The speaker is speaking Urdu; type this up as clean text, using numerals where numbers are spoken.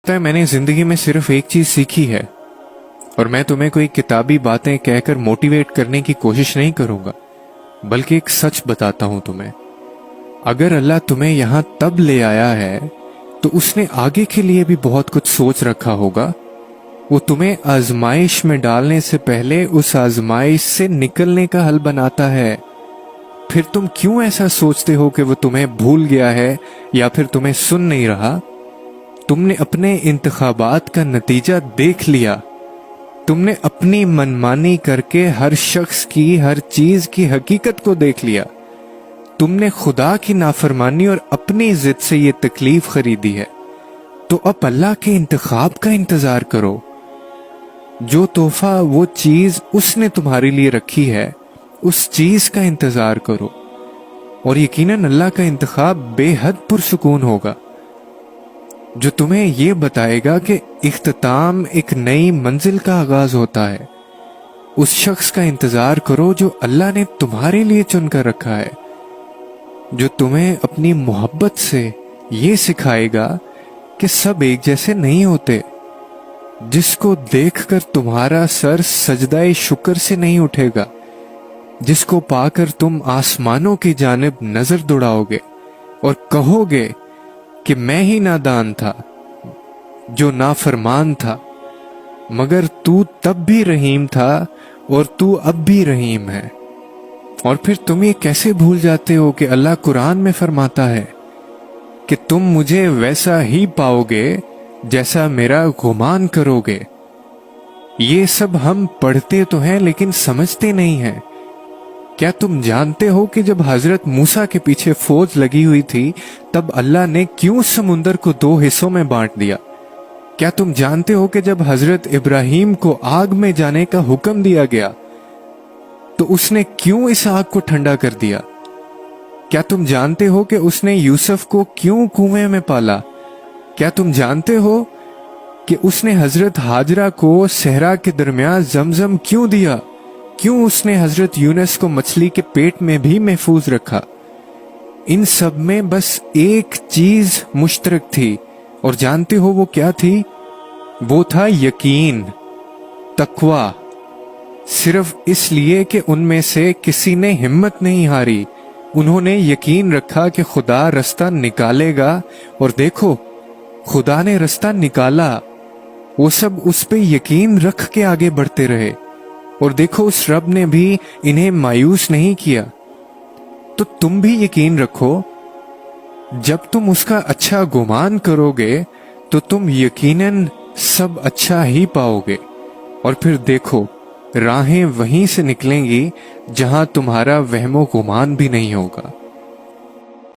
لگتا ہے میں نے زندگی میں صرف ایک چیز سیکھی ہے، اور میں تمہیں کوئی کتابی باتیں کہہ کر موٹیویٹ کرنے کی کوشش نہیں کروں گا، بلکہ ایک سچ بتاتا ہوں تمہیں۔ اگر اللہ تمہیں یہاں تب لے آیا ہے تو اس نے آگے کے لیے بھی بہت کچھ سوچ رکھا ہوگا۔ وہ تمہیں آزمائش میں ڈالنے سے پہلے اس آزمائش سے نکلنے کا حل بناتا ہے۔ پھر تم کیوں ایسا سوچتے ہو کہ وہ تمہیں بھول گیا ہے یا پھر تمہیں سن نہیں رہا؟ تم نے اپنے انتخابات کا نتیجہ دیکھ لیا۔ تم نے اپنی منمانی کر کے ہر شخص کی، ہر چیز کی حقیقت کو دیکھ لیا۔ تم نے خدا کی نافرمانی اور اپنی ضد سے یہ تکلیف خریدی ہے، تو اب اللہ کے انتخاب کا انتظار کرو۔ جو تحفہ، وہ چیز اس نے تمہارے لیے رکھی ہے، اس چیز کا انتظار کرو، اور یقیناً اللہ کا انتخاب بے حد پرسکون ہوگا، جو تمہیں یہ بتائے گا کہ اختتام ایک نئی منزل کا آغاز ہوتا ہے۔ اس شخص کا انتظار کرو جو اللہ نے تمہارے لیے چن کر رکھا ہے، جو تمہیں اپنی محبت سے یہ سکھائے گا کہ سب ایک جیسے نہیں ہوتے، جس کو دیکھ کر تمہارا سر سجدہ شکر سے نہیں اٹھے گا، جس کو پا کر تم آسمانوں کی جانب نظر دوڑاؤ گے اور کہو گے کہ میں ہی نادان تھا، جو نافرمان تھا، مگر تو تب بھی رحیم تھا اور تو اب بھی رحیم ہے۔ اور پھر تم یہ کیسے بھول جاتے ہو کہ اللہ قرآن میں فرماتا ہے کہ تم مجھے ویسا ہی پاؤ گے جیسا میرا گمان کرو گے۔ یہ سب ہم پڑھتے تو ہیں لیکن سمجھتے نہیں ہیں۔ کیا تم جانتے ہو کہ جب حضرت موسیٰ کے پیچھے فوج لگی ہوئی تھی تب اللہ نے کیوں سمندر کو 2 حصوں میں بانٹ دیا؟ کیا تم جانتے ہو کہ جب حضرت ابراہیم کو آگ میں جانے کا حکم دیا گیا تو اس نے کیوں اس آگ کو ٹھنڈا کر دیا؟ کیا تم جانتے ہو کہ اس نے یوسف کو کیوں کنویں میں پالا؟ کیا تم جانتے ہو کہ اس نے حضرت ہاجرہ کو صحرا کے درمیان زمزم کیوں دیا؟ کیوں اس نے حضرت یونس کو مچھلی کے پیٹ میں بھی محفوظ رکھا؟ ان سب میں بس ایک چیز مشترک تھی، اور جانتے ہو وہ کیا تھی؟ وہ تھا یقین، تقوی۔ صرف اس لیے کہ ان میں سے کسی نے ہمت نہیں ہاری، انہوں نے یقین رکھا کہ خدا رستہ نکالے گا، اور دیکھو خدا نے رستہ نکالا۔ وہ سب اس پہ یقین رکھ کے آگے بڑھتے رہے، اور دیکھو اس رب نے بھی انہیں مایوس نہیں کیا۔ تو تم بھی یقین رکھو، جب تم اس کا اچھا گمان کرو گے تو تم یقیناً سب اچھا ہی پاؤ گے، اور پھر دیکھو راہیں وہیں سے نکلیں گی جہاں تمہارا وہم و گمان بھی نہیں ہوگا۔